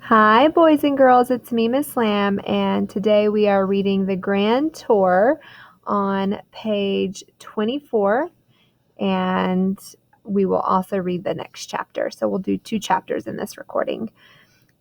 Hi, boys and girls. It's me, Miss Lamb, and today we are reading the Grantor on page 24, and we will also read the next chapter. So we'll do two chapters in this recording.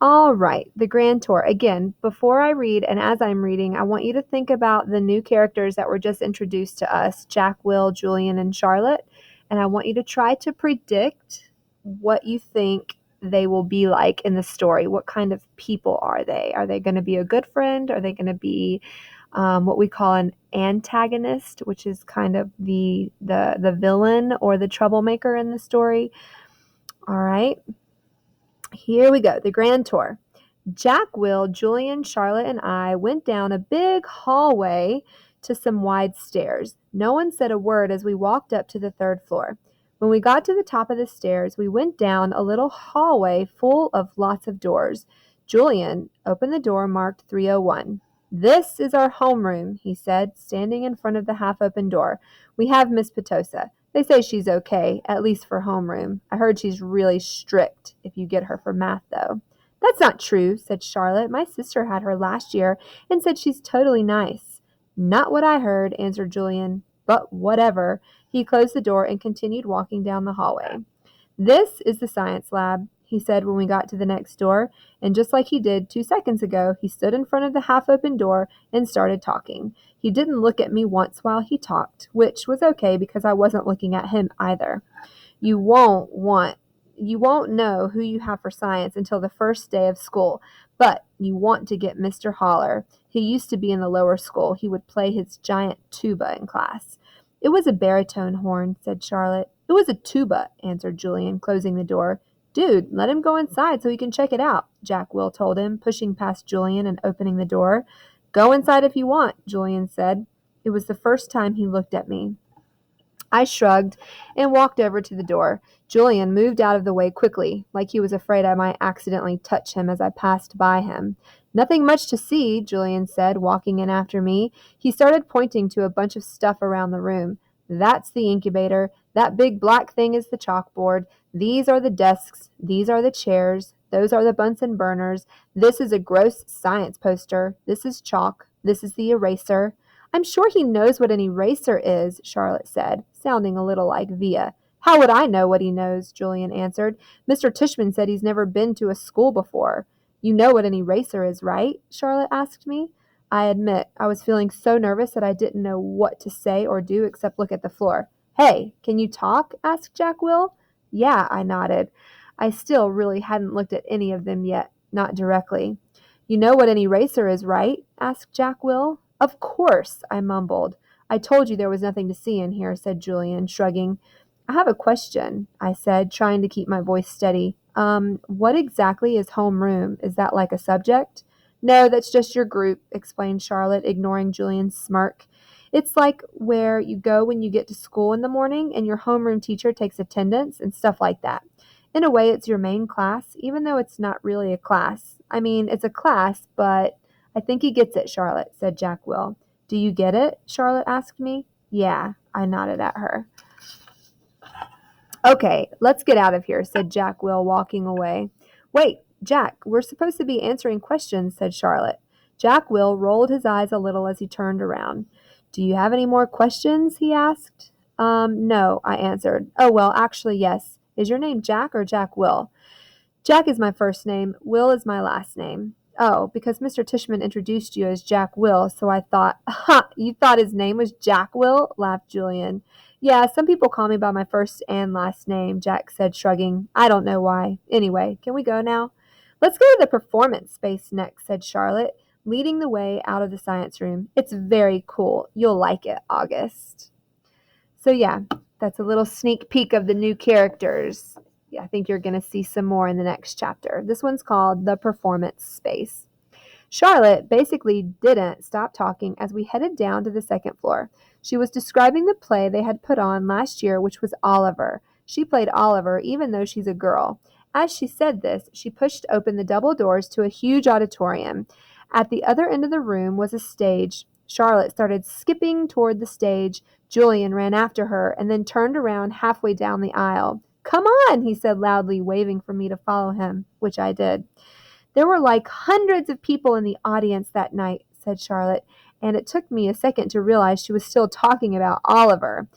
All right, the Grantor. Again, before I read and as I'm reading, I want you to think about the new characters that were just introduced to us, Jack, Will, Julian, and Charlotte, and I want you to try to predict what you think they will be like in the story. What kind of people are they? Are they going to be a good friend? Are they going to be what we call an antagonist, which is kind of the villain or the troublemaker in the story? All right, here we go. The Grantor. Jack, Will, Julian, Charlotte, and I went down a big hallway to some wide stairs. No one said a word as we walked up to the third floor. When we got to the top of the stairs, we went down a little hallway full of lots of doors. Julian opened the door marked 301. This is our homeroom, he said, standing in front of the half-open door. We have Miss Petosa. They say she's okay, at least for homeroom. I heard she's really strict if you get her for math, though. That's not true, said Charlotte. My sister had her last year and said she's totally nice. Not what I heard, answered Julian. But whatever. He closed the door and continued walking down the hallway. This is the science lab, he said when we got to the next door, and just like he did 2 seconds ago, he stood in front of the half-open door and started talking. He didn't look at me once while he talked, which was okay because I wasn't looking at him either. You won't want you won't know who you have for science until the first day of school, but you want to get Mr. Holler. He used to be in the lower school. He would play his giant tuba in class. It was a baritone horn, said Charlotte. It was a tuba, answered Julian, closing the door. Dude, let him go inside so he can check it out, Jack Will told him, pushing past Julian and opening the door. Go inside if you want, Julian said. It was the first time he looked at me. I shrugged and walked over to the door. Julian moved out of the way quickly, like he was afraid I might accidentally touch him as I passed by him. Nothing much to see, Julian said, walking in after me. He started pointing to a bunch of stuff around the room. That's the incubator. That big black thing is the chalkboard. These are the desks. These are the chairs. Those are the Bunsen burners. This is a gross science poster. This is chalk. This is the eraser. I'm sure he knows what an eraser is, Charlotte said, sounding a little like Via. How would I know what he knows? Julian answered. Mr. Tishman said he's never been to a school before. You know what an eraser is, right? Charlotte asked me. I admit, I was feeling so nervous that I didn't know what to say or do except look at the floor. Hey, can you talk? Asked Jack Will. Yeah, I nodded. I still really hadn't looked at any of them yet, not directly. You know what an eraser is, right? Asked Jack Will. Of course, I mumbled. I told you there was nothing to see in here, said Julian, shrugging. I have a question, I said, trying to keep my voice steady. What exactly is homeroom? Is that like a subject? No, that's just your group, explained Charlotte, ignoring Julian's smirk. It's like where you go when you get to school in the morning and your homeroom teacher takes attendance and stuff like that. In a way, it's your main class, even though it's not really a class. I mean, it's a class, but I think he gets it, Charlotte, said Jack Will. Do you get it? Charlotte asked me. Yeah, I nodded at her. Okay, let's get out of here, said Jack Will, walking away. Wait, Jack, we're supposed to be answering questions, said Charlotte. Jack Will rolled his eyes a little as he turned around. Do you have any more questions? He asked. No, I answered. Oh, well, actually, yes. Is your name Jack or Jack Will? Jack is my first name. Will is my last name. Oh, because Mr. Tishman introduced you as Jack Will, so I thought, ha, you thought his name was Jack Will? Laughed Julian. Yeah, some people call me by my first and last name, Jack said, shrugging. I don't know why. Anyway, can we go now? Let's go to the performance space next, said Charlotte, leading the way out of the science room. It's very cool. You'll like it, August. So yeah, that's a little sneak peek of the new characters. Yeah, I think you're going to see some more in the next chapter. This one's called The Performance Space. Charlotte basically didn't stop talking as we headed down to the second floor. She was describing the play they had put on last year, which was Oliver. She played Oliver, even though she's a girl. As she said this, she pushed open the double doors to a huge auditorium. At the other end of the room was a stage. Charlotte started skipping toward the stage. Julian ran after her and then turned around halfway down the aisle. Come on, he said loudly, waving for me to follow him, which I did. There were like hundreds of people in the audience that night, said Charlotte, and it took me a second to realize she was still talking about Oliver.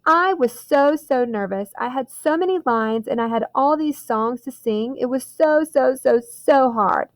I was so nervous. I had so many lines and I had all these songs to sing. It was so hard.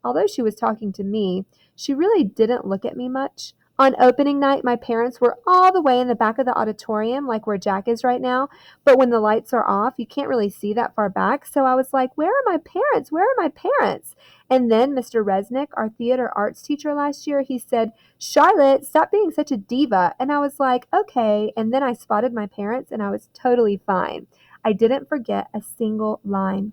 Although she was talking to me, she really didn't look at me much. On opening night, my parents were all the way in the back of the auditorium, like where Jack is right now. But when the lights are off, you can't really see that far back. So I was like, where are my parents? Where are my parents? And then Mr. Resnick, our theater arts teacher last year, he said, Charlotte, stop being such a diva. And I was like, okay. And then I spotted my parents and I was totally fine. I didn't forget a single line.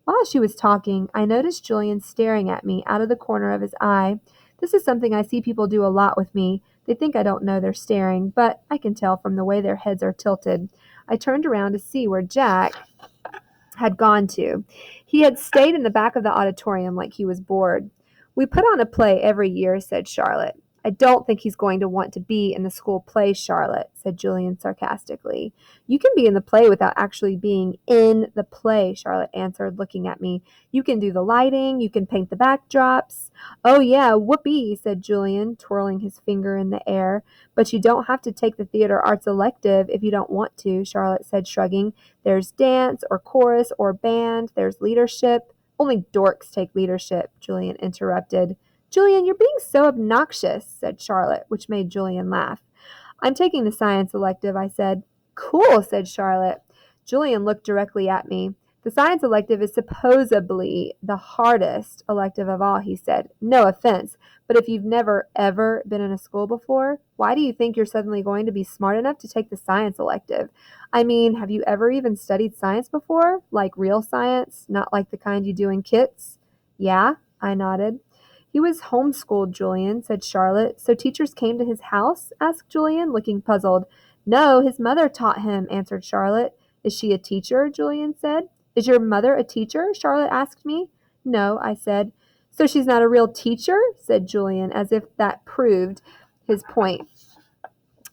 While she was talking, I noticed Julian staring at me out of the corner of his eye. This is something I see people do a lot with me. They think I don't know they're staring, but I can tell from the way their heads are tilted. I turned around to see where Jack had gone to. He had stayed in the back of the auditorium like he was bored. We put on a play every year, said Charlotte. I don't think he's going to want to be in the school play, Charlotte, said Julian sarcastically. You can be in the play without actually being in the play, Charlotte answered, looking at me. You can do the lighting, you can paint the backdrops. Oh, yeah, whoopee, said Julian, twirling his finger in the air. But you don't have to take the theater arts elective if you don't want to, Charlotte said, shrugging. There's dance or chorus or band. There's leadership. Only dorks take leadership, Julian interrupted. Julian, you're being so obnoxious, said Charlotte, which made Julian laugh. I'm taking the science elective, I said. Cool, said Charlotte. Julian looked directly at me. The science elective is supposedly the hardest elective of all, he said. No offense, but if you've never, ever been in a school before, why do you think you're suddenly going to be smart enough to take the science elective? I mean, have you ever even studied science before? Like real science, not like the kind you do in kits? Yeah, I nodded. He was homeschooled, Julian, said Charlotte. So teachers came to his house? Asked Julian, looking puzzled. No, his mother taught him, answered Charlotte. Is she a teacher? Julian said. Is your mother a teacher? Charlotte asked me. No, I said. So she's not a real teacher? Said Julian, as if that proved his point.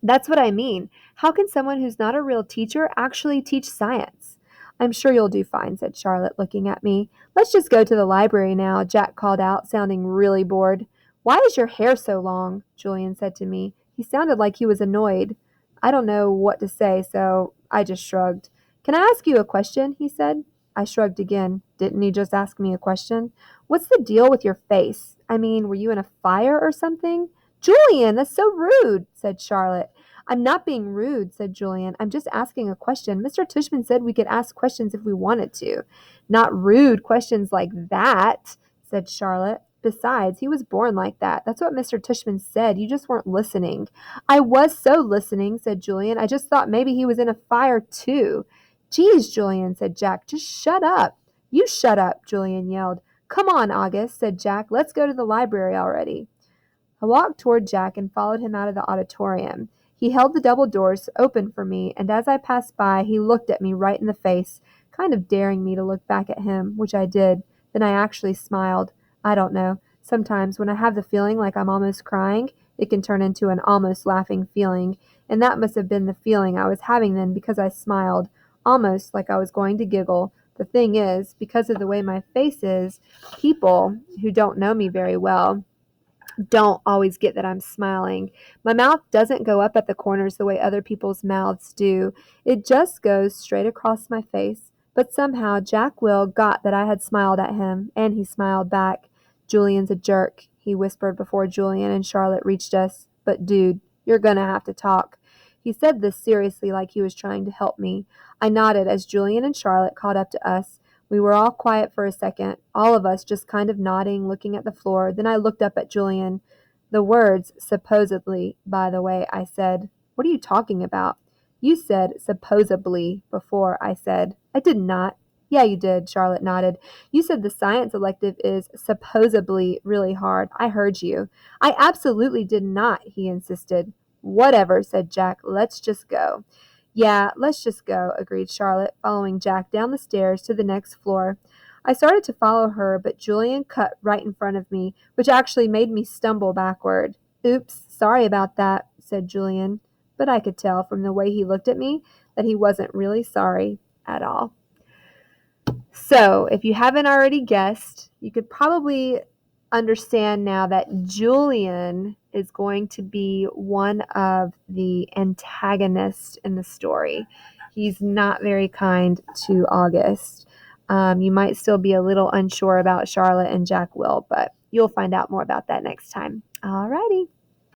That's what I mean. How can someone who's not a real teacher actually teach science? I'm sure you'll do fine, said Charlotte, looking at me. Let's just go to the library now, Jack called out, sounding really bored. Why is your hair so long? Julian said to me. He sounded like he was annoyed. I don't know what to say, so I just shrugged. Can I ask you a question? He said. I shrugged again. Didn't he just ask me a question? What's the deal with your face? I mean, were you in a fire or something? Julian, that's so rude, said Charlotte. I'm not being rude, said Julian. I'm just asking a question. Mr. Tushman said we could ask questions if we wanted to. Not rude questions like that, said Charlotte. Besides, he was born like that. That's what Mr. Tushman said. You just weren't listening. I was so listening, said Julian. I just thought maybe he was in a fire too. Geez, Julian, said Jack. Just shut up. You shut up, Julian yelled. Come on, August, said Jack. Let's go to the library already. I walked toward Jack and followed him out of the auditorium. He held the double doors open for me, and as I passed by, he looked at me right in the face, kind of daring me to look back at him, which I did. Then I actually smiled. I don't know. Sometimes when I have the feeling like I'm almost crying, it can turn into an almost laughing feeling, and that must have been the feeling I was having then because I smiled, almost like I was going to giggle. The thing is, because of the way my face is, people who don't know me very well don't always get that I'm smiling. My mouth doesn't go up at the corners the way other people's mouths do. It just goes straight across my face. But somehow Jack Will got that I had smiled at him, and he smiled back. Julian's a jerk, he whispered before Julian and Charlotte reached us. But dude, you're gonna have to talk. He said this seriously like he was trying to help me. I nodded as Julian and Charlotte caught up to us. We were all quiet for a second, all of us just kind of nodding, looking at the floor. Then I looked up at Julian. The words, supposedly, by the way, I said. What are you talking about? You said supposedly before, I said. I did not. Yeah, you did, Charlotte nodded. You said the science elective is supposedly really hard. I heard you. I absolutely did not, he insisted. Whatever, said Jack. Let's just go. Yeah, let's just go, agreed Charlotte, following Jack down the stairs to the next floor. I started to follow her, but Julian cut right in front of me, which actually made me stumble backward. Oops, sorry about that, said Julian, but I could tell from the way he looked at me that he wasn't really sorry at all. So, if you haven't already guessed, you could probably understand now that Julian is going to be one of the antagonists in the story. He's not very kind to August. You might still be a little unsure about Charlotte and Jack Will, but you'll find out more about that next time. Alrighty.